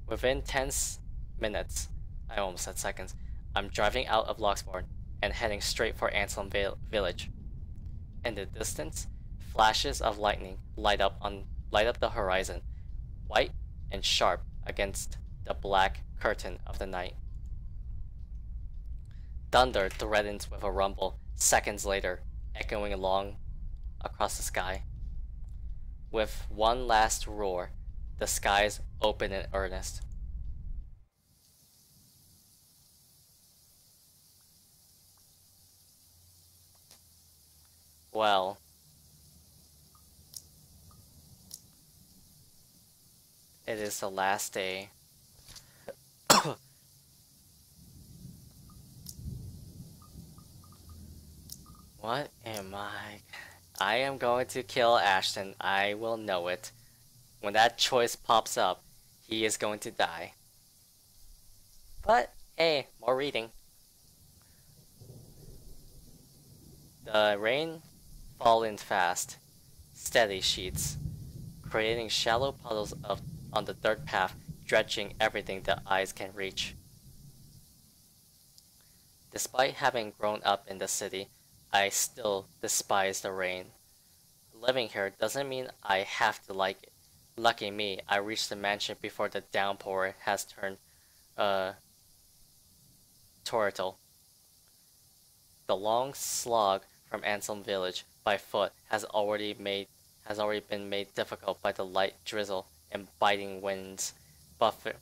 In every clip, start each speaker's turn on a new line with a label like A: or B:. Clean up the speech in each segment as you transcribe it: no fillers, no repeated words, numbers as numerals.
A: Within 10 minutes, I almost said seconds, I'm driving out of Loxbourne and heading straight for Anselm Village. In the distance, flashes of lightning light up the horizon, white and sharp against the black curtain of the night. Thunder threatens with a rumble seconds later, echoing along across the sky. With one last roar, the skies open in earnest. Well, it is the last day. What am I? I am going to kill Ashton. I will know it. When that choice pops up, he is going to die. But, hey, more reading. The rain falling fast, steady sheets, creating shallow puddles on the dirt path, dredging everything the eyes can reach. Despite having grown up in the city, I still despise the rain. Living here doesn't mean I have to like it. Lucky me, I reached the mansion before the downpour has turned torrential. The long slog from Anselm Village by foot has already been made difficult by the light drizzle and biting winds buffeting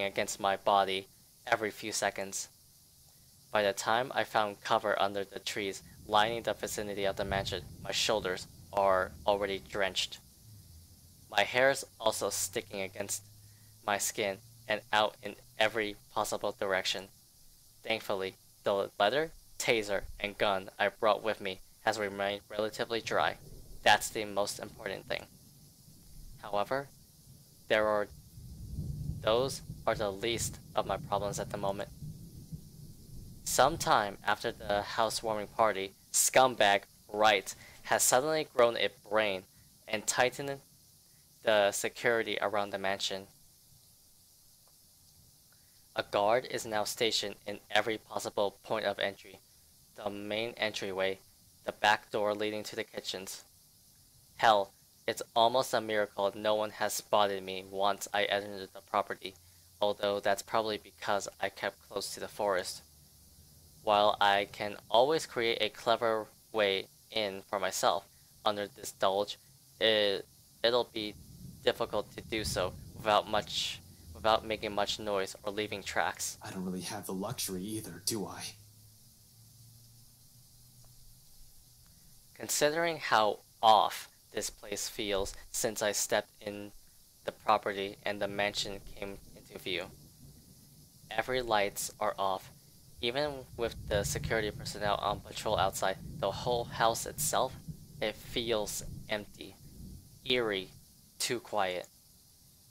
A: against my body every few seconds. By the time I found cover under the trees lining the vicinity of the mansion, my shoulders are already drenched. My hair is also sticking against my skin and out in every possible direction. Thankfully, the leather, taser, and gun I brought with me has remained relatively dry. That's the most important thing. However, those are the least of my problems at the moment. Sometime after the housewarming party, scumbag Wright has suddenly grown a brain and tightened the security around the mansion. A guard is now stationed in every possible point of entry. The main entryway, the back door leading to the kitchens. Hell, it's almost a miracle no one has spotted me once I entered the property, although that's probably because I kept close to the forest. While I can always create a clever way in for myself under this dulge, it'll be difficult to do so without making much noise or leaving tracks.
B: I don't really have the luxury either, do I?
A: Considering how off this place feels since I stepped in the property and the mansion came into view. Every lights are off. Even with the security personnel on patrol outside, the whole house itself, it feels empty, eerie, too quiet.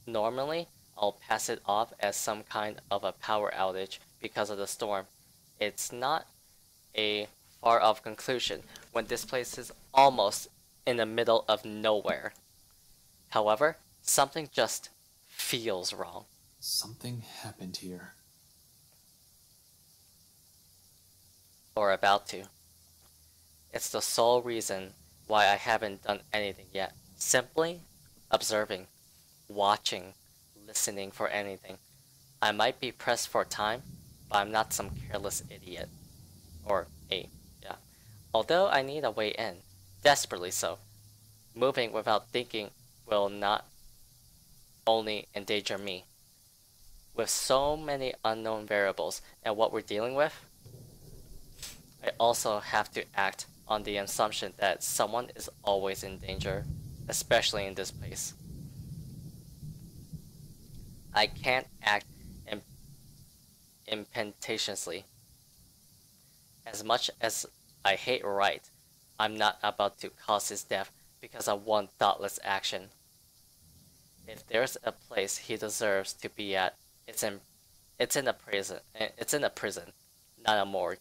A: Normally, I'll pass it off as some kind of a power outage because of the storm. It's not a far off conclusion when this place is almost in the middle of nowhere. However, something just feels wrong.
B: Something happened here.
A: Or about to. It's the sole reason why I haven't done anything yet. Simply observing, watching, listening for anything. I might be pressed for time, but I'm not some careless idiot. Or yeah. Although I need a way in, desperately so. Moving without thinking will not only endanger me. With so many unknown variables and what we're dealing with, I also have to act on the assumption that someone is always in danger, especially in this place. I can't act impetuously. As much as I hate Wright, I'm not about to cause his death because of one thoughtless action. If there's a place he deserves to be at, it's in a prison. It's in a prison, not a morgue.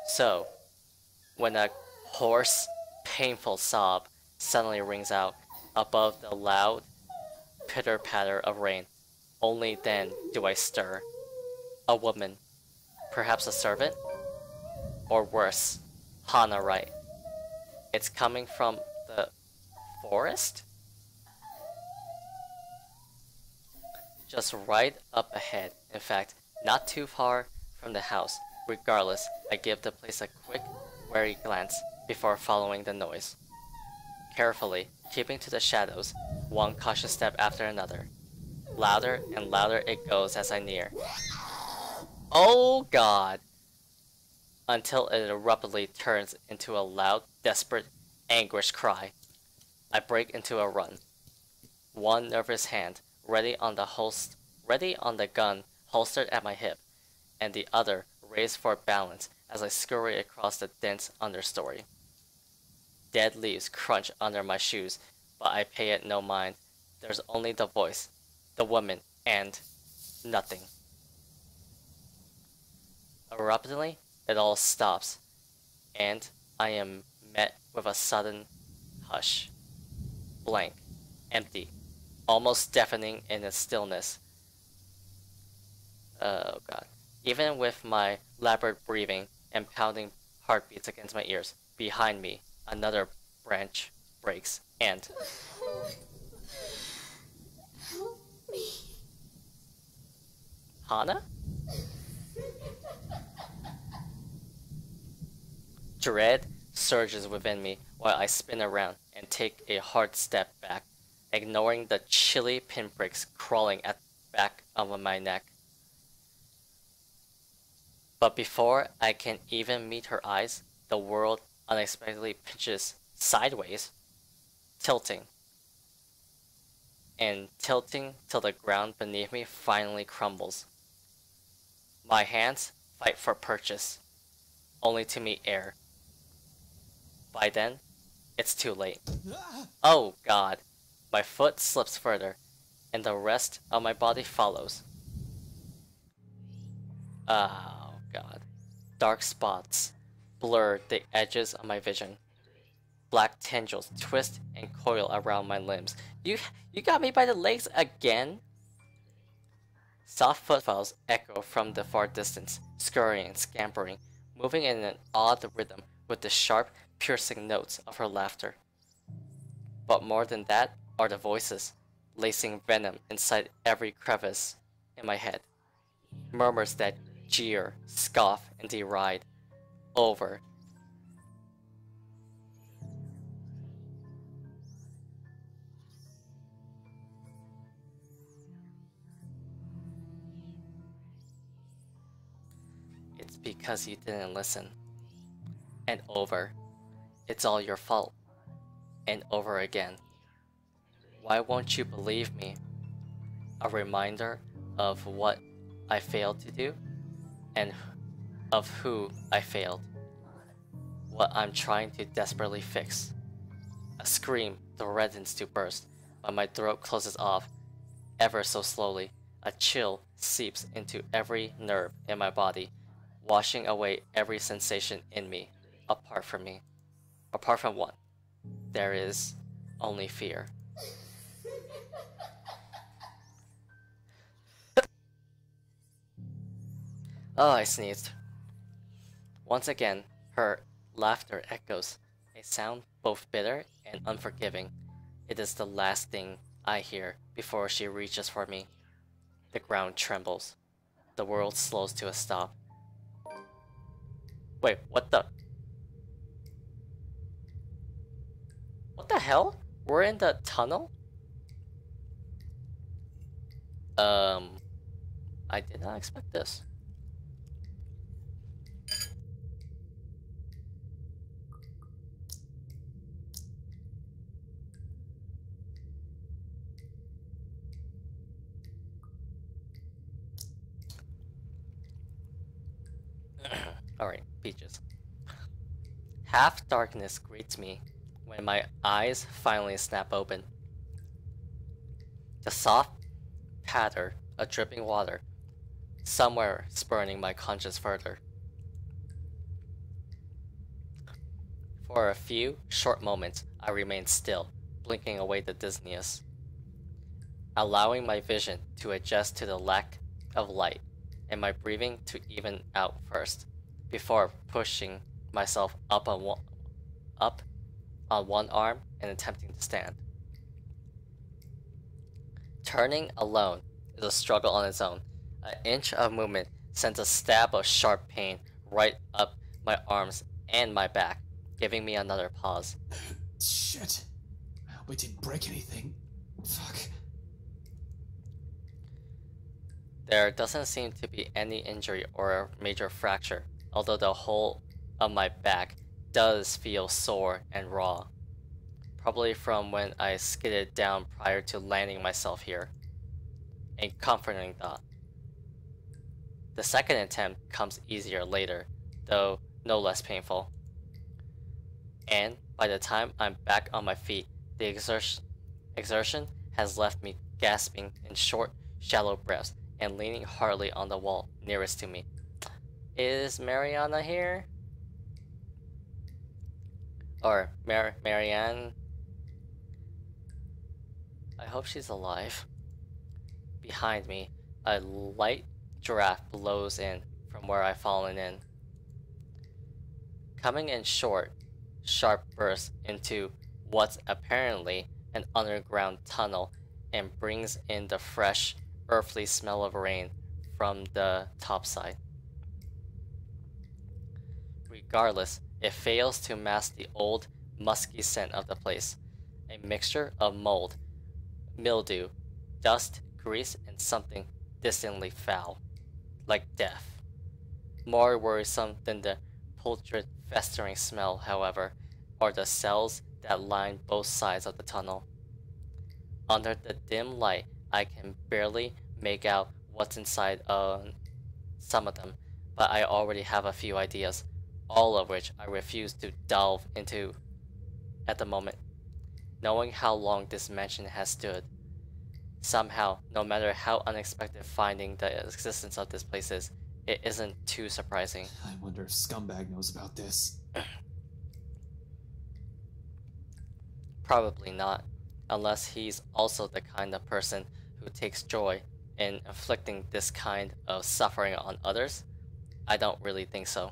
A: So, when a hoarse, painful sob suddenly rings out above the loud pitter-patter of rain. Only then do I stir. A woman, perhaps a servant? Or worse, Hana right. It's coming from the forest? Just right up ahead. In fact, not too far from the house. Regardless, I give the place a quick, wary glance before following the noise. Carefully, keeping to the shadows, one cautious step after another. Louder and louder it goes as I near. Oh God! Until it abruptly turns into a loud, desperate, anguished cry. I break into a run. One nervous hand ready on the gun holstered at my hip, and the other raised for balance as I scurry across the dense understory. Dead leaves crunch under my shoes, but I pay it no mind. There's only the voice, the woman, and nothing. Abruptly, it all stops, and I am met with a sudden hush. Blank, empty, almost deafening in its stillness. Oh God. Even with my labored breathing and pounding heartbeats against my ears, behind me, another branch breaks, and
C: Help me.
A: Hana? Dread surges within me while I spin around and take a hard step back, ignoring the chilly pinpricks crawling at the back of my neck. But before I can even meet her eyes, the world unexpectedly pitches sideways, tilting, and tilting till the ground beneath me finally crumbles. My hands fight for purchase, only to meet air. By then, it's too late. Oh God! My foot slips further, and the rest of my body follows. Oh God. Dark spots blur the edges of my vision. Black tendrils twist and coil around my limbs. You got me by the legs again? Soft footfalls echo from the far distance, scurrying and scampering, moving in an odd rhythm with the sharp, piercing notes of her laughter. But more than that are the voices, lacing venom inside every crevice in my head. Murmurs that jeer, scoff, and deride. Over. It's because you didn't listen. And over. It's all your fault. And over again. Why won't you believe me? A reminder of what I failed to do, and of who I failed. What I'm trying to desperately fix. A scream threatens to burst, but my throat closes off ever so slowly. A chill seeps into every nerve in my body, washing away every sensation in me, apart from me. Apart from one, there is only fear. Oh, I sneezed. Once again, her laughter echoes, a sound both bitter and unforgiving. It is the last thing I hear before she reaches for me. The ground trembles. The world slows to a stop. Wait, what the? What the hell? We're in the tunnel? I did not expect this. Alright, peaches. Half darkness greets me when my eyes finally snap open. The soft patter of dripping water, somewhere spurning my conscience further. For a few short moments, I remained still, blinking away the dizziness, allowing my vision to adjust to the lack of light and my breathing to even out first, before pushing myself up on one arm and attempting to stand. Turning alone is a struggle on its own. An inch of movement sends a stab of sharp pain right up my arms and my back, giving me another pause.
B: Shit. I hope I didn't break anything. Fuck.
A: There doesn't seem to be any injury or a major fracture, although the whole of my back does feel sore and raw. Probably from when I skidded down prior to landing myself here. A comforting thought. The second attempt comes easier later, though no less painful. And by the time I'm back on my feet, the exertion has left me gasping in short, shallow breaths and leaning hardly on the wall nearest to me. Is Mariana here? Or Marianne? I hope she's alive. Behind me, a light draft blows in from where I've fallen in, coming in short, sharp bursts into what's apparently an underground tunnel and brings in the fresh, earthly smell of rain from the topside. Regardless, it fails to mask the old, musky scent of the place, a mixture of mold, mildew, dust, grease, and something distantly foul, like death. More worrisome than the putrid, festering smell, however, are the cells that line both sides of the tunnel. Under the dim light, I can barely make out what's inside some of them, but I already have a few ideas, all of which I refuse to delve into at the moment, knowing how long this mansion has stood. Somehow, no matter how unexpected finding the existence of this place is, it isn't too surprising.
B: I wonder if Scumbag knows about this.
A: Probably not, unless he's also the kind of person who takes joy in inflicting this kind of suffering on others. I don't really think so.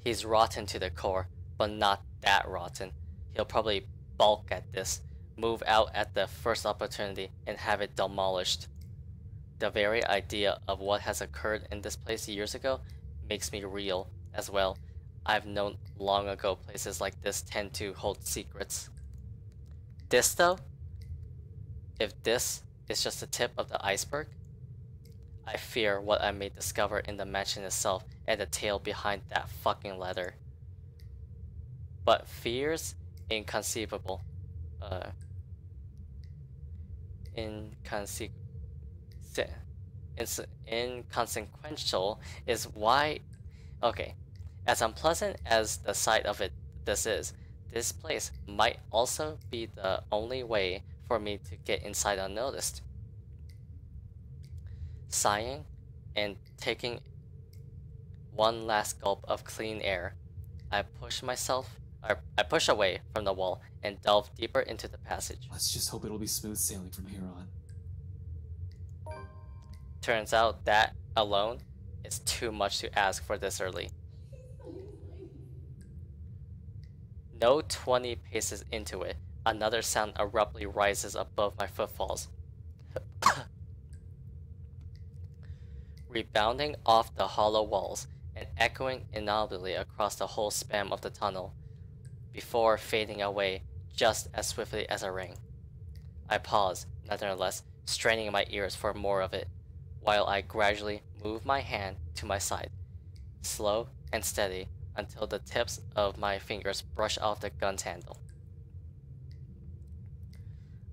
A: He's rotten to the core, but not that rotten. He'll probably balk at this, move out at the first opportunity, and have it demolished. The very idea of what has occurred in this place years ago makes me reel as well. I've known long ago places like this tend to hold secrets. This though, if this is just the tip of the iceberg, I fear what I may discover in the mansion itself and the tale behind that fucking letter. But fear's inconceivable. Inconsequential is why. Okay, as unpleasant as the sight of this is, this place might also be the only way for me to get inside unnoticed. Sighing and taking one last gulp of clean air, I push away from the wall and delve deeper into the passage.
B: Let's just hope it'll be smooth sailing from here on.
A: Turns out that alone is too much to ask for this early. No 20 paces into it, another sound abruptly rises above my footfalls, rebounding off the hollow walls and echoing inaudibly across the whole span of the tunnel, before fading away just as swiftly as a ring. I pause, nonetheless, straining my ears for more of it, while I gradually move my hand to my side, slow and steady until the tips of my fingers brush off the gun's handle.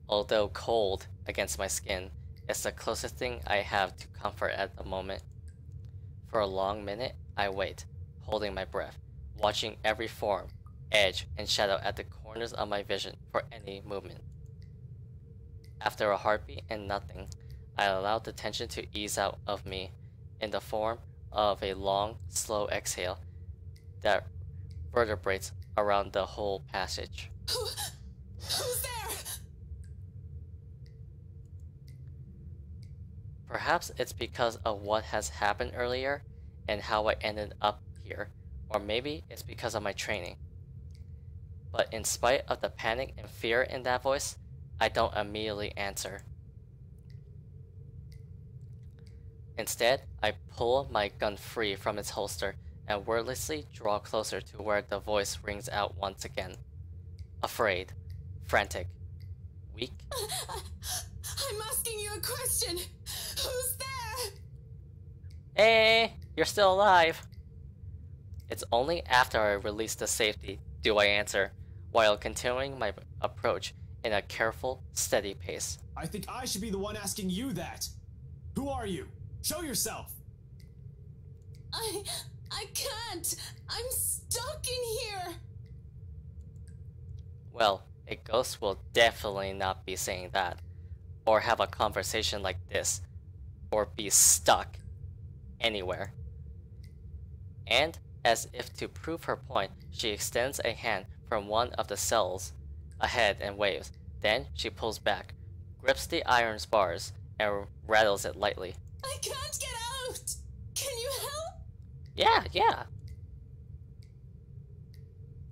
A: Although cold against my skin, it's the closest thing I have to comfort at the moment. For a long minute, I wait, holding my breath, watching every form, edge, and shadow at the corners of my vision for any movement. After a heartbeat and nothing, I allow the tension to ease out of me in the form of a long, slow exhale, that vertebrates around the whole passage.
B: Who's there?
A: Perhaps it's because of what has happened earlier and how I ended up here, or maybe it's because of my training. But in spite of the panic and fear in that voice, I don't immediately answer. Instead, I pull my gun free from its holster and wordlessly draw closer to where the voice rings out once again. Afraid, frantic, weak.
B: I'm asking you a question. Who's there?
A: Hey, you're still alive. It's only after I release the safety do I answer, while continuing my approach in a careful, steady pace.
B: I think I should be the one asking you that. Who are you? Show yourself. I can't. I'm stuck in here.
A: Well, a ghost will definitely not be saying that, or have a conversation like this, or be stuck anywhere. And, as if to prove her point, she extends a hand from one of the cells ahead and waves. Then she pulls back, grips the iron bars, and rattles it lightly.
B: I can't get out. Can you help?
A: Yeah.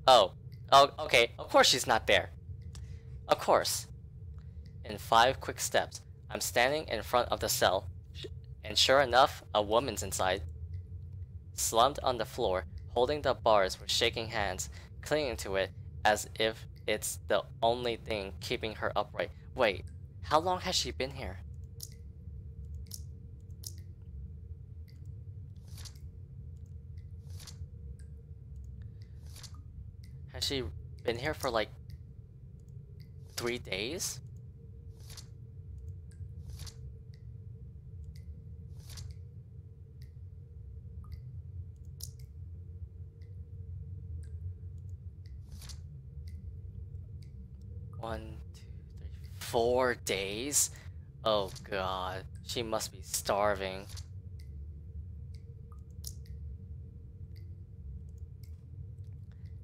A: Oh, okay, of course she's not there. Of course. In 5 quick steps, I'm standing in front of the cell, and sure enough, a woman's inside. Slumped on the floor, holding the bars with shaking hands, clinging to it as if it's the only thing keeping her upright. Wait, how long has she been here? Has she been here for like 3 days? One, 2, 3, 4 days? Oh god, she must be starving.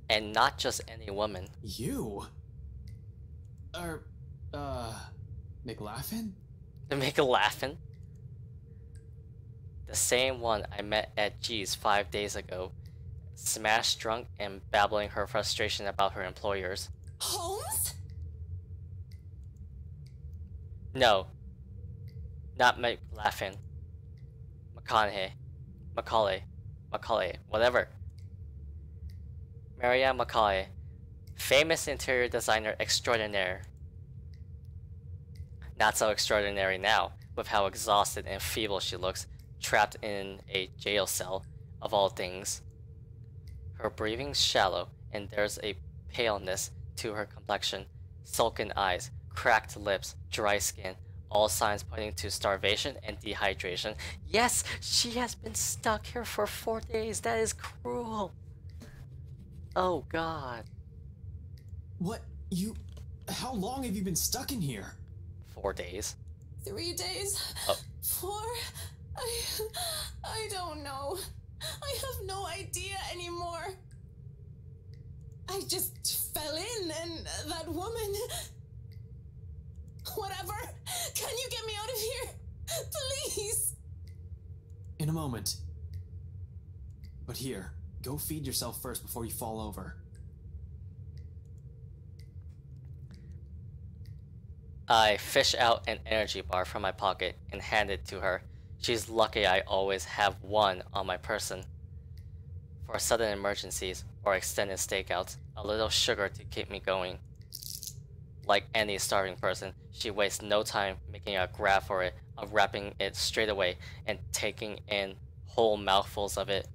A: And not just any woman.
B: You? McLaughlin?
A: To make a laughing? The same one I met at G's 5 days ago, smashed drunk and babbling her frustration about her employers.
B: Holmes?
A: No, not McLaughlin. Macaulay, whatever. Marianne Macaulay, famous interior designer extraordinaire. Not so extraordinary now, with how exhausted and feeble she looks, trapped in a jail cell, of all things. Her breathing's shallow, and there's a paleness to her complexion, sunken eyes, cracked lips, dry skin, all signs pointing to starvation and dehydration. Yes, she has been stuck here for 4 days. That is cruel. Oh god.
B: What? How long have you been stuck in here?
A: 4 days.
C: 3 days?
A: Oh.
C: 4? I don't know. I have no idea anymore. I just fell in and that woman... Whatever. Can you get me out of here? Please.
B: In a moment. But here, go feed yourself first before you fall over.
A: I fish out an energy bar from my pocket and hand it to her. She's lucky I always have one on my person. For sudden emergencies or extended stakeouts, a little sugar to keep me going. Like any starving person, she wastes no time making a grab for it, unwrapping it straight away, and taking in whole mouthfuls of it.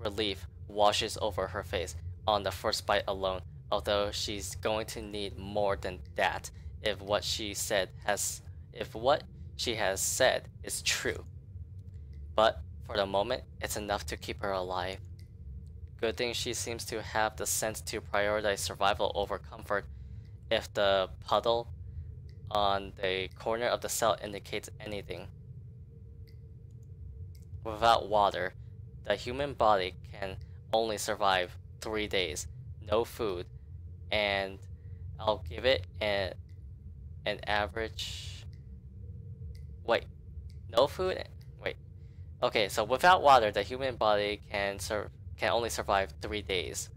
A: Relief washes over her face on the first bite alone, although she's going to need more than that if what she has said is true. But for the moment, it's enough to keep her alive. Good thing she seems to have the sense to prioritize survival over comfort. If the puddle on the corner of the cell indicates anything. Without water, the human body can only survive 3 days, no food, and I'll give it an average. Wait, no food? Wait. Okay, so without water, the human body can only survive 3 days.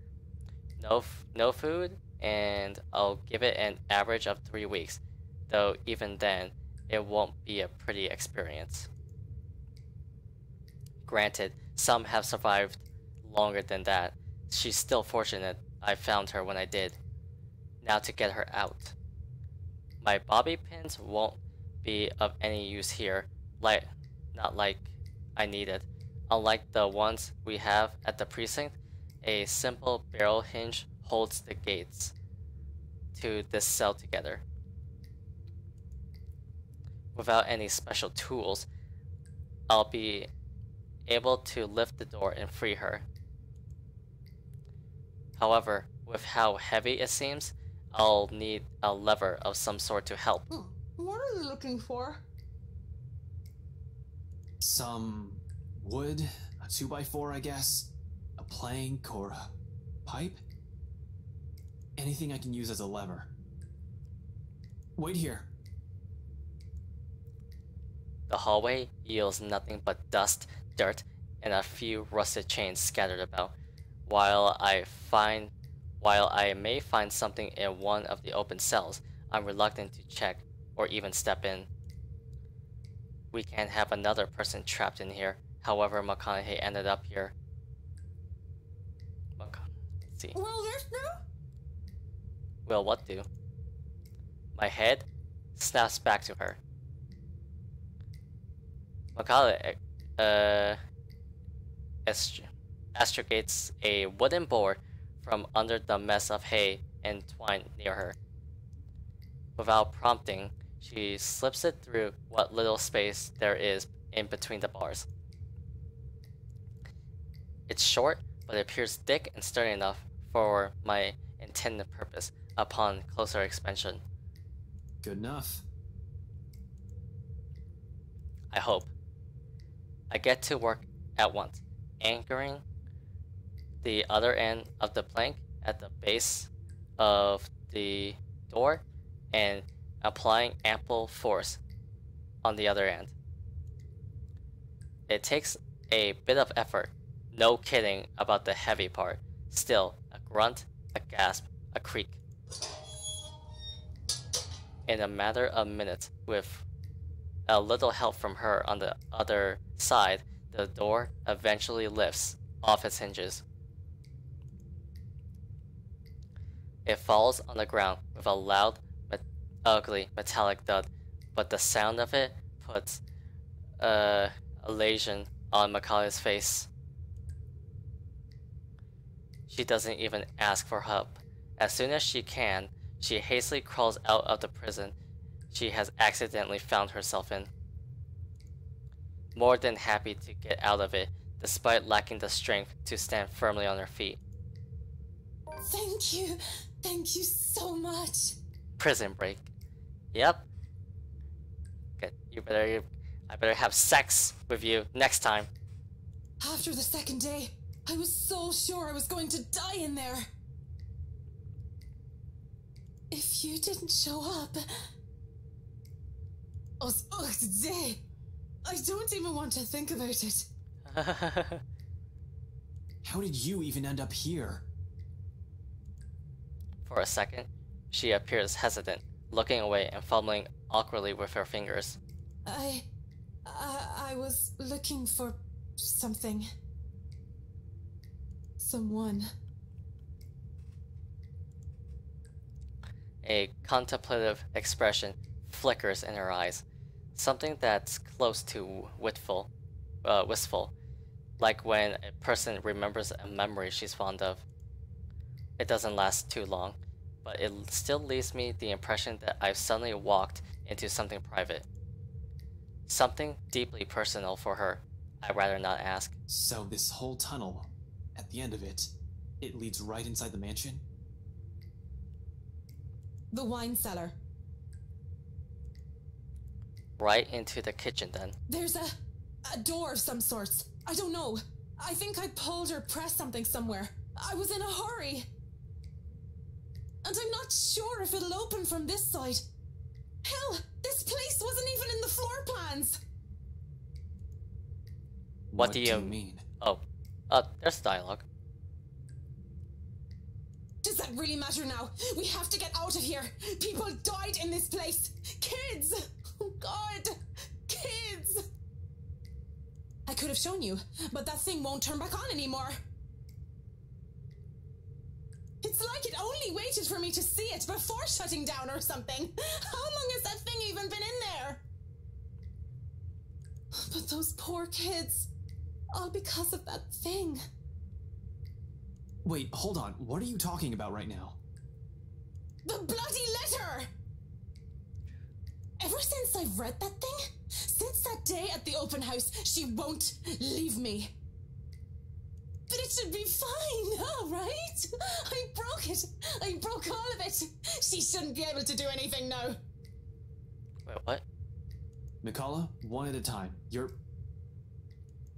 A: No food, and I'll give it an average of 3 weeks. Though even then, it won't be a pretty experience. Granted, some have survived longer than that. She's still fortunate I found her when I did. Now to get her out. My bobby pins won't be of any use here, not like I need it. Unlike the ones we have at the precinct, a simple barrel hinge holds the gates to this cell together. Without any special tools, I'll be able to lift the door and free her. However, with how heavy it seems, I'll need a lever of some sort to help.
C: What are you looking for?
B: Some wood, a 2x4, I guess, a plank or a pipe. Anything I can use as a lever. Wait here.
A: The hallway yields nothing but dust, dirt, and a few rusted chains scattered about. While I may find something in one of the open cells, I'm reluctant to check or even step in. We can't have another person trapped in here, however McConaughey ended up here. Let's see.
C: Well, there's no.
A: Will what do? My head snaps back to her. Macaulay extricates a wooden board from under the mess of hay and twine near her. Without prompting, she slips it through what little space there is in between the bars. It's short, but it appears thick and sturdy enough for my intended purpose upon closer inspection.
B: Good enough.
A: I hope. I get to work at once, anchoring the other end of the plank at the base of the door and applying ample force on the other end. It takes a bit of effort, no kidding about the heavy part. Still, a grunt, a gasp, a creak. In a matter of minutes, with a little help from her on the other side, the door eventually lifts off its hinges. It falls on the ground with a loud, ugly metallic thud, but the sound of it puts elation on Macaulay's face. She doesn't even ask for help. As soon as she can, she hastily crawls out of the prison she has accidentally found herself in. More than happy to get out of it, despite lacking the strength to stand firmly on her feet.
C: Thank you. Thank you so much.
A: Prison break. Yep. Good. I better have sex with you next time.
C: After the second day, I was so sure I was going to die in there. If you didn't show up... day. I don't even want to think about it.
B: How did you even end up here?
A: For a second, she appears hesitant, looking away and fumbling awkwardly with her fingers.
C: I was looking for something. Someone.
A: A contemplative expression flickers in her eyes, something that's close to wistful, like when a person remembers a memory she's fond of. It doesn't last too long, but it still leaves me the impression that I've suddenly walked into something private. Something deeply personal for her. I'd rather not ask.
B: So this whole tunnel, at the end of it, it leads right inside the mansion?
C: The wine cellar.
A: Right into the kitchen then.
C: There's a door of some sorts. I don't know. I think I pulled or pressed something somewhere. I was in a hurry. And I'm not sure if it'll open from this side. Hell, this place wasn't even in the floor plans.
A: What do you
B: mean?
A: Oh, there's dialogue.
C: Does that really matter now? We have to get out of here. People died in this place. Kids! Oh God! Kids! I could have shown you, but that thing won't turn back on anymore. It's like it only waited for me to see it before shutting down or something. How long has that thing even been in there? But those poor kids. All because of that thing.
B: Wait, hold on. What are you talking about right now?
C: The bloody letter! Ever since I've read that thing, since that day at the open house, she won't leave me. But it should be fine now, right? I broke it. I broke all of it. She shouldn't be able to do anything now.
A: Wait, what?
B: Mikala, one at a time.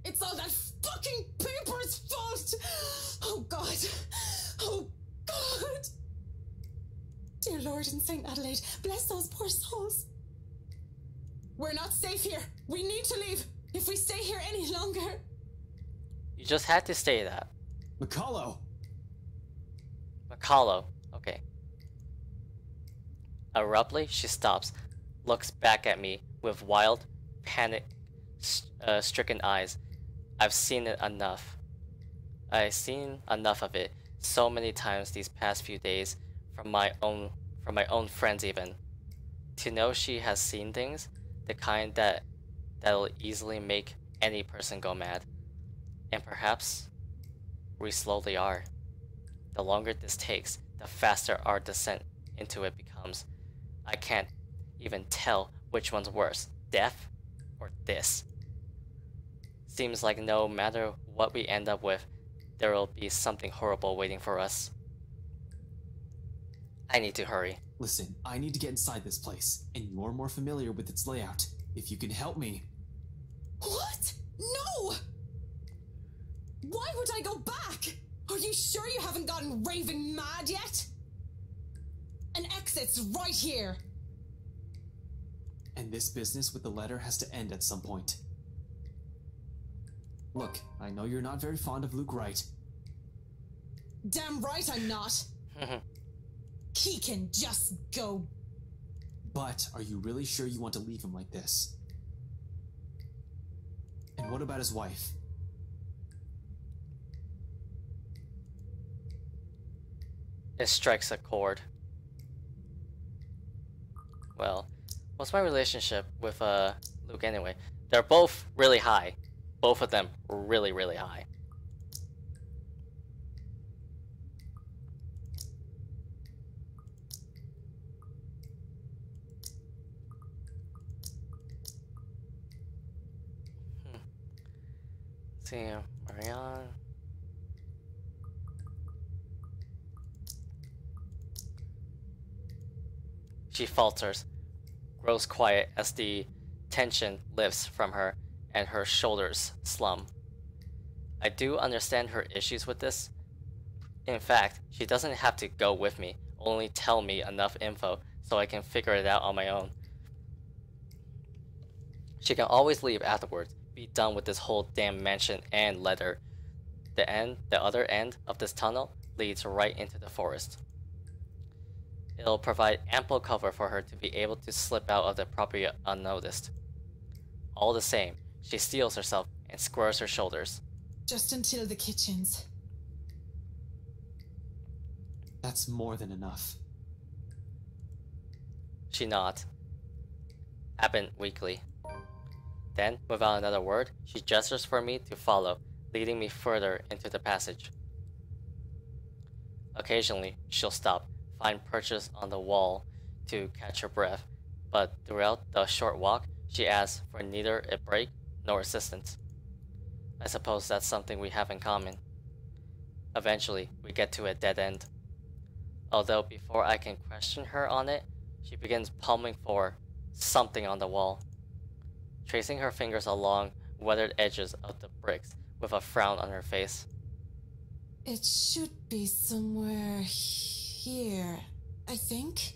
C: It's all that fucking paper's fault! Oh God! Oh God! Dear Lord in St. Adelaide, bless those poor souls. We're not safe here. We need to leave. If we stay here any longer...
A: You just had to say that.
B: Mikalo!
A: Makalo. Okay. Abruptly, she stops, looks back at me with wild, panic-stricken eyes. I've seen it enough. I've seen enough of it so many times these past few days from my own friends even. To know she has seen things, the kind that'll easily make any person go mad. And perhaps we slowly are. The longer this takes, the faster our descent into it becomes. I can't even tell which one's worse, death or this. Seems like no matter what we end up with, there will be something horrible waiting for us. I need to hurry.
B: Listen, I need to get inside this place, and you're more familiar with its layout. If you can help me...
C: What? No! Why would I go back? Are you sure you haven't gotten raving mad yet? An exit's right here.
B: And this business with the letter has to end at some point. Look, I know you're not very fond of Luke Wright.
C: Damn right I'm not. He can just go.
B: But are you really sure you want to leave him like this? And what about his wife?
A: It strikes a chord. Well, what's my relationship with Luke anyway? They're both really high. Both of them really, really high. Let's see, Marianne. She falters, grows quiet as the tension lifts from her and her shoulders slump. I do understand her issues with this. In fact, she doesn't have to go with me, only tell me enough info so I can figure it out on my own. She can always leave afterwards, be done with this whole damn mansion and letter. The other end of this tunnel leads right into the forest. It'll provide ample cover for her to be able to slip out of the property unnoticed. All the same, she steels herself and squares her shoulders.
C: Just until the kitchens.
B: That's more than enough.
A: She nods, absent weakly. Then, without another word, she gestures for me to follow, leading me further into the passage. Occasionally, she'll stop, find perches on the wall to catch her breath, but throughout the short walk, she asks for neither a break nor assistance. I suppose that's something we have in common. Eventually, we get to a dead end. Although before I can question her on it, she begins pummeling for something on the wall. Tracing her fingers along weathered edges of the bricks with a frown on her face.
C: It should be somewhere here, I think.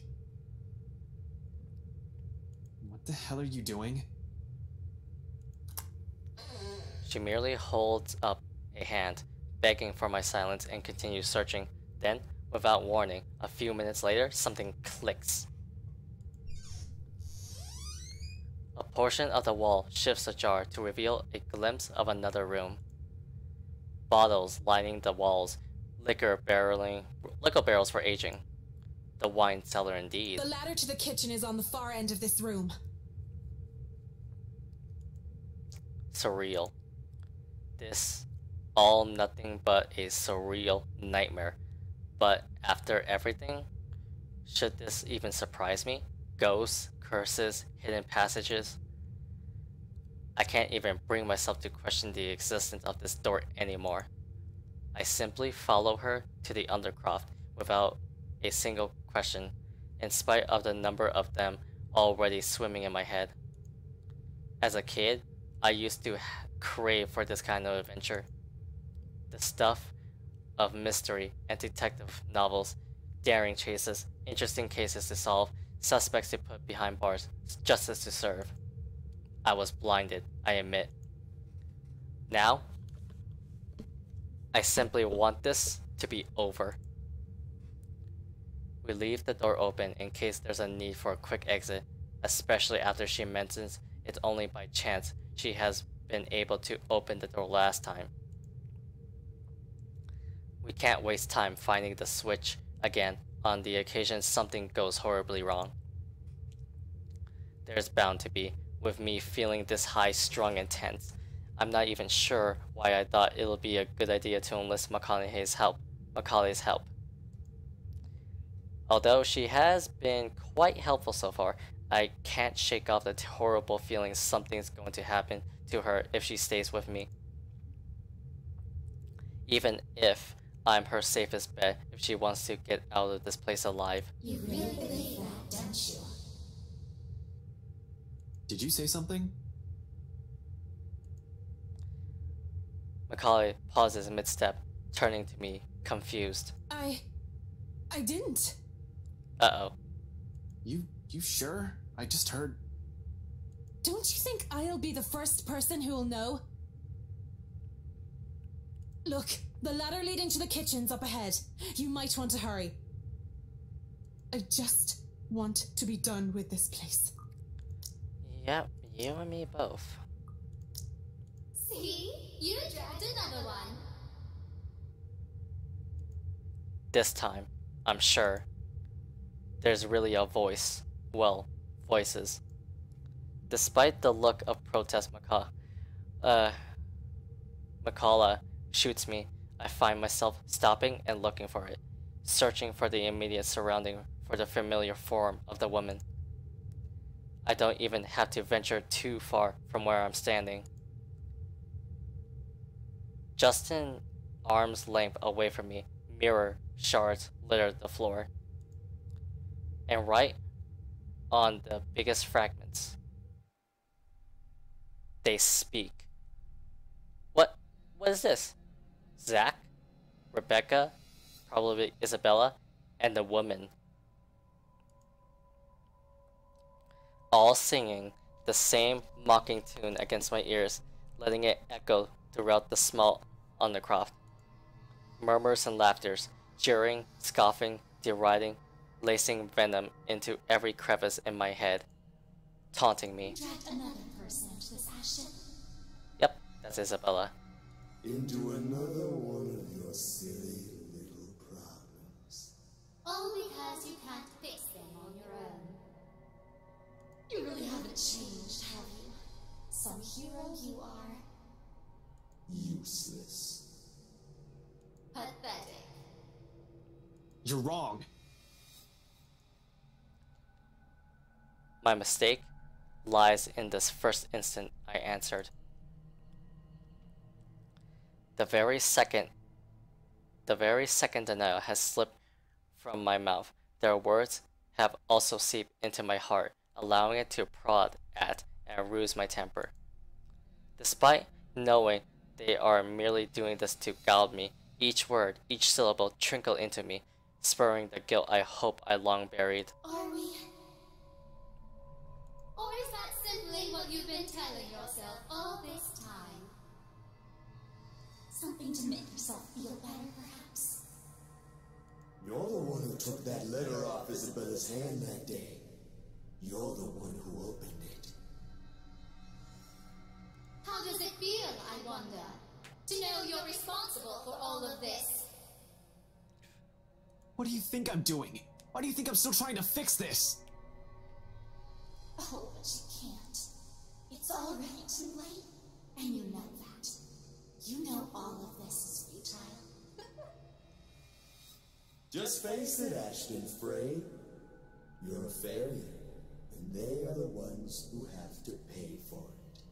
B: What the hell are you doing?
A: She merely holds up a hand, begging for my silence, and continues searching. Then, without warning, a few minutes later, something clicks. A portion of the wall shifts ajar to reveal a glimpse of another room. Bottles lining the walls, liquor barrels for aging. The wine cellar indeed.
C: The ladder to the kitchen is on the far end of this room.
A: Surreal. This all nothing but a surreal nightmare. But after everything, should this even surprise me? Ghosts, curses, hidden passages. I can't even bring myself to question the existence of this door anymore. I simply follow her to the undercroft without a single question, in spite of the number of them already swimming in my head. As a kid, I used to crave for this kind of adventure. The stuff of mystery and detective novels, daring chases, interesting cases to solve, suspects to put behind bars, justice to serve. I was blinded, I admit. Now, I simply want this to be over. We leave the door open in case there's a need for a quick exit, especially after she mentions it's only by chance she has been able to open the door last time. We can't waste time finding the switch again on the occasion something goes horribly wrong. There's bound to be, with me feeling this high-strung and tense. I'm not even sure why I thought it'll be a good idea to enlist Macaulay's help. Although she has been quite helpful so far, I can't shake off the horrible feeling something's going to happen to her if she stays with me. Even if I'm her safest bet if she wants to get out of this place alive.
D: You really believe that, don't you?
B: Did you say something?
A: Macaulay pauses mid-step, turning to me, confused.
C: I didn't.
A: Uh-oh.
B: You sure? I just heard...
C: Don't you think I'll be the first person who'll know? Look, the ladder leading to the kitchen's up ahead. You might want to hurry. I just want to be done with this place.
A: Yep, you and me both.
D: See? You dragged another one.
A: This time, I'm sure, there's really a voice. Well, voices. Despite the look of protest Macaulay shoots me, I find myself stopping and looking for it, searching for the immediate surrounding for the familiar form of the woman. I don't even have to venture too far from where I'm standing. Just an arm's length away from me, mirror shards litter the floor. And right on the biggest fragments, they speak. What is this? Zach? Rebecca? Probably Isabella? And the woman. All singing the same mocking tune against my ears, letting it echo throughout the small undercroft. Murmurs and laughters, jeering, scoffing, deriding, lacing venom into every crevice in my head, taunting me.
D: Dragged another person into this action.
A: Yep, that's Isabella.
E: Into another one of your silly little problems.
D: All because you can't fix them on your own. You really haven't changed, have you? Some hero you are.
E: Useless.
D: Pathetic.
B: You're wrong.
A: My mistake lies in this first instant I answered. The very second denial has slipped from my mouth, their words have also seeped into my heart, allowing it to prod at and ruse my temper. Despite knowing they are merely doing this to gouge me. Each word, each syllable trickle into me, spurring the guilt I hope I long buried.
D: Are we? Or is that simply what you've been telling yourself all this time? Something to make yourself feel better, perhaps?
E: You're the one who took that letter off Isabella's hand that day. You're the one who opened it.
D: How does it feel, I wonder, to know you're responsible for all of this?
B: What do you think I'm doing? Why do you think I'm still trying to fix this?
D: Oh, but you can't. It's already too late, and you know that. You know all of this is futile.
E: Just face it, Ashton Frey. You're a failure, and they are the ones who have to pay for it.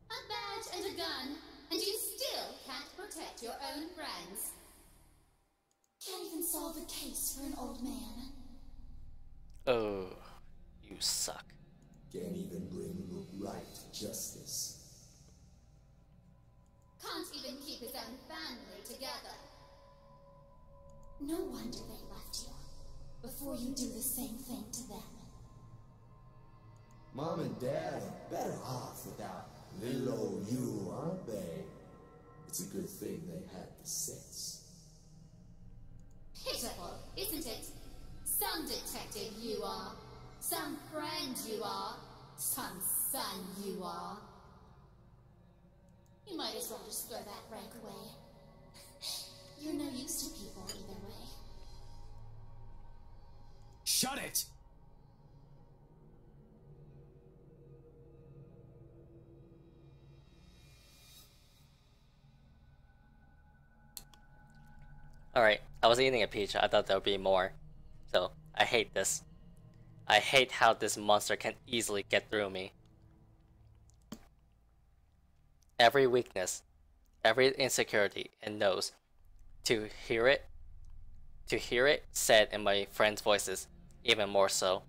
D: A badge and a gun, and you still can't protect your own friends. Can't even solve a case for an old man.
A: Oh, you suck.
E: Can't even bring look right to justice.
D: Can't even keep his own family together. No wonder they left you, before you do the same thing to them.
E: Mom and Dad are better off without little old you, aren't they? It's a good thing they had the sense.
D: Pitiful, isn't it? Some detective you are, some friend you are, some son you are. You might as well just throw that rank away. You're no use to people either way.
B: Shut it!
A: Alright, I was eating a peach. I thought there would be more. So, I hate this. I hate how this monster can easily get through me. Every weakness, every insecurity, it knows. To hear it said in my friends' voices, even more so.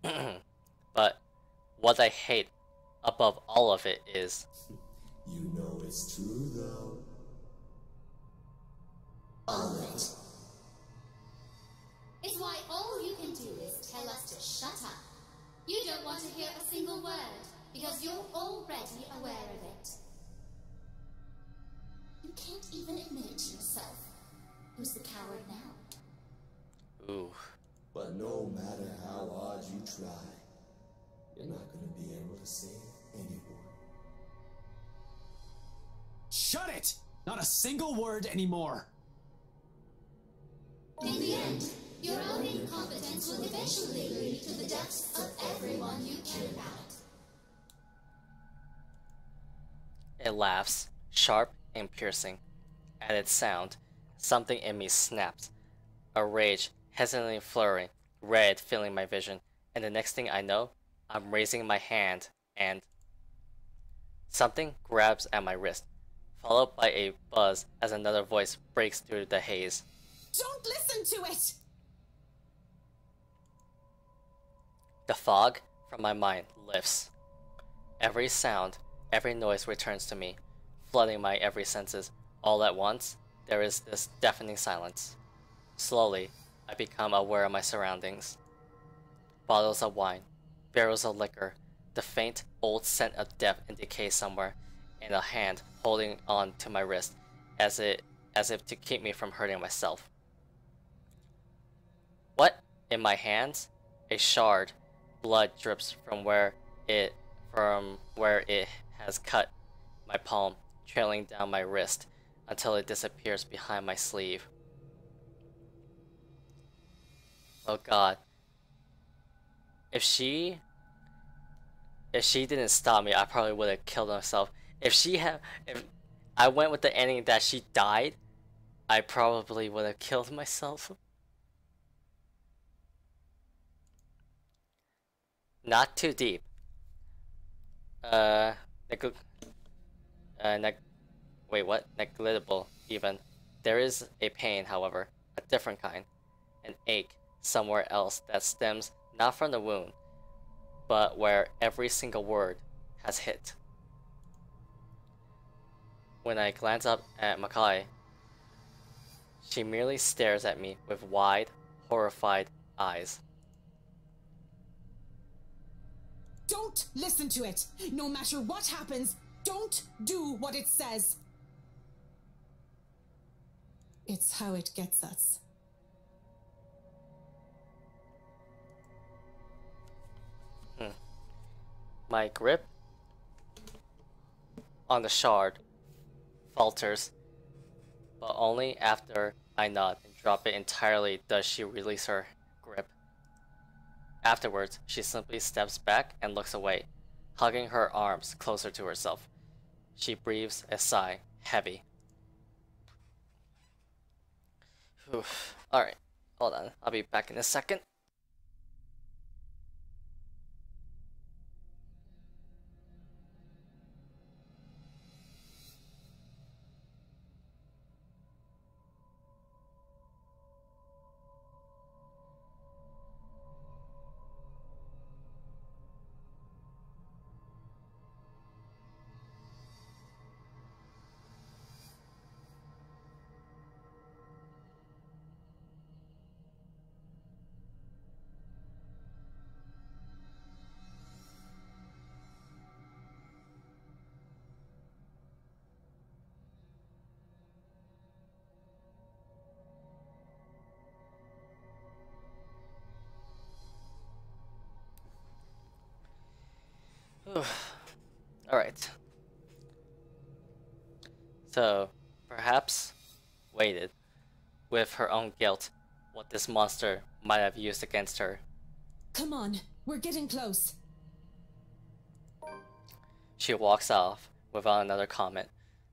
A: But what I hate above all of it is...
E: You know it's true, though.
D: All of it. It's why all you can do is tell us to shut up. You don't want to hear a single word, because you're already aware of it. You can't even admit it to yourself. Who's the coward now?
A: Ooh.
E: But no matter how hard you try, you're not gonna be able to save anyone.
B: Shut it! Not a single word anymore!
D: In the end, your own incompetence will eventually lead to the deaths of everyone you care about.
A: It laughs, sharp and piercing. At its sound, something in me snaps. A rage hesitantly flaring, red filling my vision, and the next thing I know, I'm raising my hand and... Something grabs at my wrist, followed by a buzz as another voice breaks through the haze.
C: Don't listen to it!
A: The fog from my mind lifts. Every sound, every noise returns to me, flooding my every senses. All at once, there is this deafening silence. Slowly, I become aware of my surroundings. Bottles of wine, barrels of liquor, the faint, old scent of death and decay somewhere, and a hand holding on to my wrist, as if to keep me from hurting myself. What? In my hands? A shard. Blood drips from where it has cut my palm, trailing down my wrist until it disappears behind my sleeve. Oh God. If she didn't stop me, I probably would have killed myself. If I went with the ending that she died, I probably would have killed myself. Not too deep. Wait, what? Negligible, even. There is a pain, however, a different kind. An ache somewhere else that stems not from the wound, but where every single word has hit. When I glance up at Makai, she merely stares at me with wide, horrified eyes.
C: Don't listen to it! No matter what happens, don't do what it says! It's how it gets us.
A: My grip on the shard falters, but only after I nod and drop it entirely does she release her grip. Afterwards, she simply steps back and looks away, hugging her arms closer to herself. She breathes a sigh, heavy. Alright, hold on. I'll be back in a second. Alright. So, perhaps waited, with her own guilt, what this monster might have used against her.
C: Come on, we're getting close.
A: She walks off without another comment,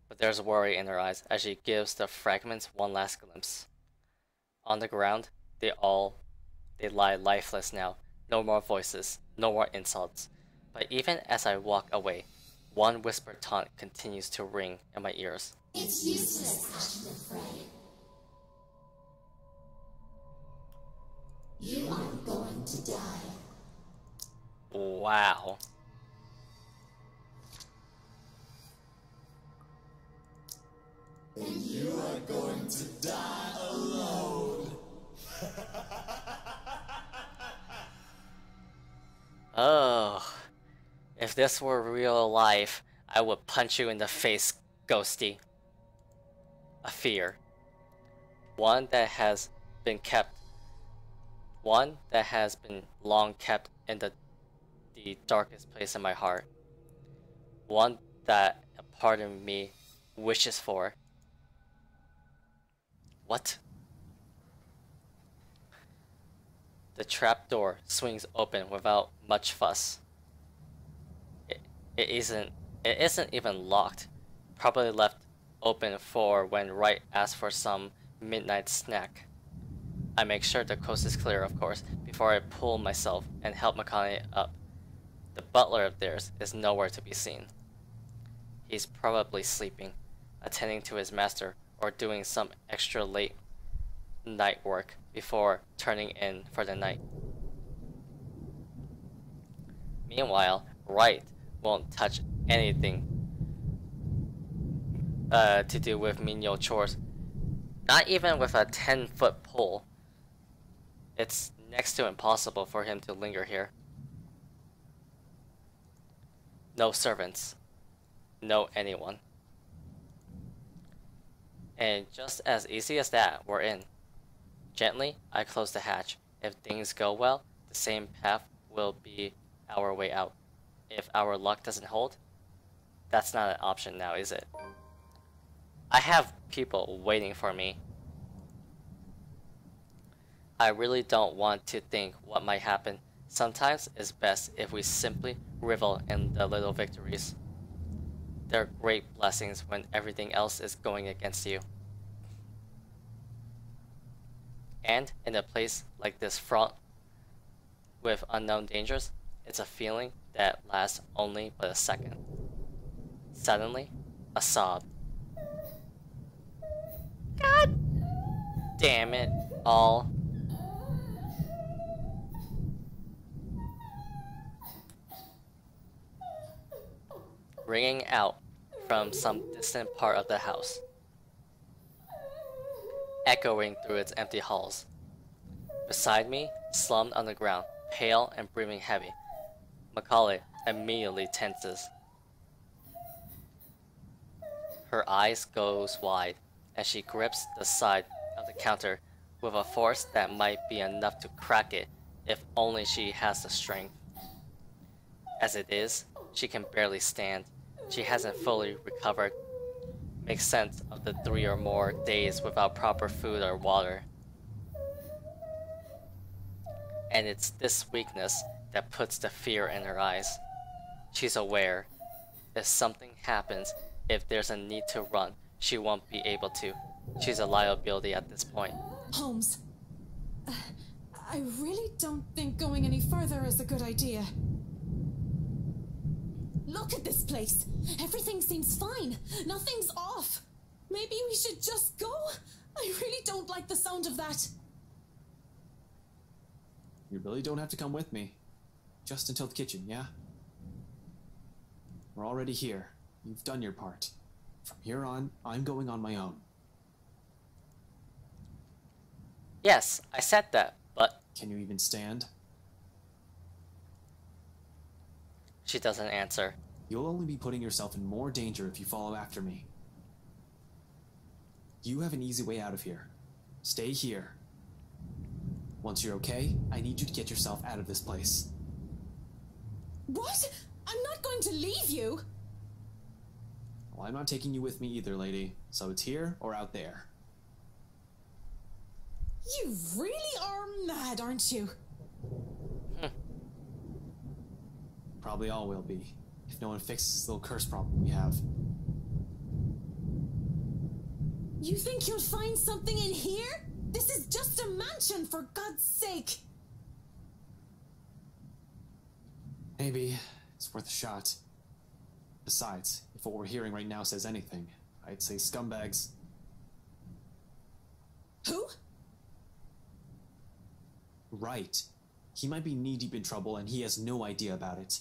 A: but there's worry in her eyes as she gives the fragments one last glimpse. On the ground, they lie lifeless now. No more voices, no more insults. But even as I walk away, one whispered taunt continues to ring in my ears.
D: It's useless, Ashen afraid. You are going to die.
A: Wow.
E: And you are going to die alone.
A: Oh. If this were real life, I would punch you in the face, Ghosty. A fear. One that has been long kept in the darkest place in my heart. One that a part of me wishes for. What? The trapdoor swings open without much fuss. It isn't even locked. Probably left open for when Wright asks for some midnight snack. I make sure the coast is clear, of course, before I pull myself and help McConaughey up. The butler of theirs is nowhere to be seen. He's probably sleeping, attending to his master, or doing some extra late night work before turning in for the night. Meanwhile, Wright won't touch anything to do with menial chores. Not even with a 10-foot pole. It's next to impossible for him to linger here. No servants. No anyone. And just as easy as that, we're in. Gently, I close the hatch. If things go well, the same path will be our way out. If our luck doesn't hold, that's not an option now, is it? I have people waiting for me. I really don't want to think what might happen. Sometimes it's best if we simply revel in the little victories. They're great blessings when everything else is going against you. And in a place like this fraught with unknown dangers, it's a feeling that lasts only but a second. Suddenly, a sob. God damn it all. ringing out from some distant part of the house, echoing through its empty halls. Beside me, slumped on the ground, pale and breathing heavy, Macaulay immediately tenses. Her eyes goes wide, and she grips the side of the counter with a force that might be enough to crack it if only she has the strength. As it is, she can barely stand. She hasn't fully recovered. Makes sense of the 3 or more days without proper food or water. And it's this weakness that puts the fear in her eyes. She's aware. If something happens, if there's a need to run, she won't be able to. She's a liability at this point.
C: Holmes, I really don't think going any further is a good idea. Look at this place. Everything seems fine. Nothing's off. Maybe we should just go? I really don't like the sound of that.
B: You really don't have to come with me. Just until the kitchen, yeah? We're already here. You've done your part. From here on, I'm going on my own.
A: Yes, I said that, but...
B: Can you even stand?
A: She doesn't answer.
B: You'll only be putting yourself in more danger if you follow after me. You have an easy way out of here. Stay here. Once you're okay, I need you to get yourself out of this place.
C: What? I'm not going to leave you.
B: Well, I'm not taking you with me either, lady. So it's here or out there.
C: You really are mad, aren't you?
B: Probably all will be, if no one fixes this little curse problem we have.
C: You think you'll find something in here? This is just a mansion, for God's sake.
B: Maybe. It's worth a shot. Besides, if what we're hearing right now says anything, I'd say scumbags.
C: Who?
B: Right. He might be knee-deep in trouble and he has no idea about it.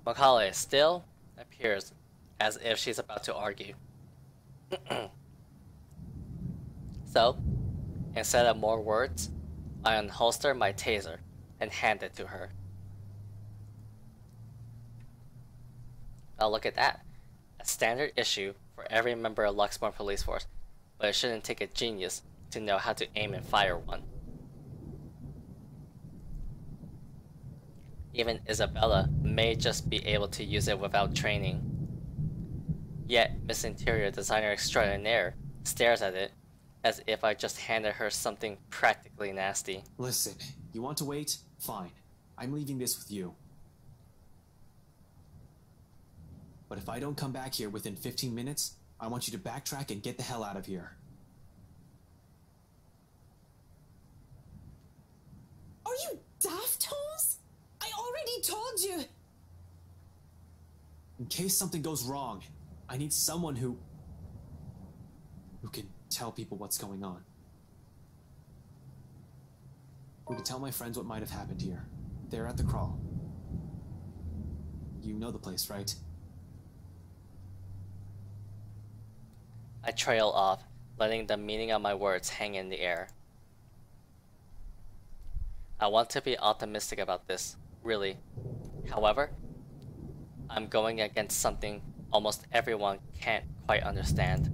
A: Macaulay still appears as if she's about to argue. So, instead of more words, I unholster my taser and hand it to her. Now look at that. A standard issue for every member of Luxmore Police Force, but it shouldn't take a genius to know how to aim and fire one. Even Isabella may just be able to use it without training. Yet, Miss Interior Designer Extraordinaire stares at it as if I just handed her something practically nasty.
B: Listen, you want to wait? Fine. I'm leaving this with you. But if I don't come back here within 15 minutes, I want you to backtrack and get the hell out of here.
C: Are you daft, Holmes? I already told you.
B: In case something goes wrong, I need someone who can tell people what's going on. Who can tell my friends what might have happened here. They're at the crawl. You know the place, right?
A: I trail off, letting the meaning of my words hang in the air. I want to be optimistic about this, really. However, I'm going against something almost everyone can't quite understand.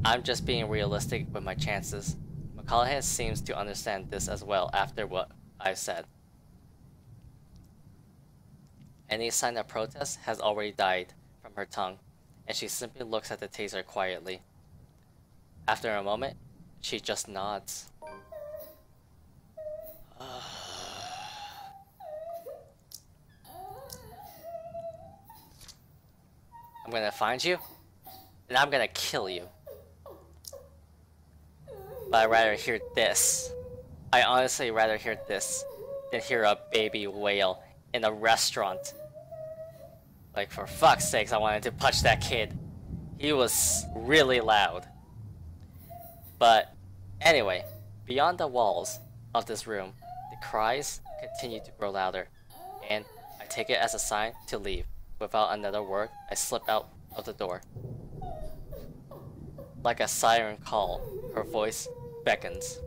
A: I'm just being realistic with my chances. Macaulay seems to understand this as well after what I've said. Any sign of protest has already died from her tongue, and she simply looks at the taser quietly. After a moment, she just nods. I'm gonna find you, and I'm gonna kill you. But I'd rather hear this. I honestly rather hear this than hear a baby wail in a restaurant. Like, for fuck's sakes, I wanted to punch that kid. He was really loud. But Anyway, beyond the walls of this room, the cries continue to grow louder, and I take it as a sign to leave. Without another word, I slip out of the door. Like a siren call, her voice beckons.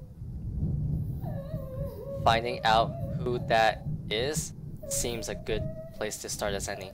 A: Finding out who that is seems a good place to start as any.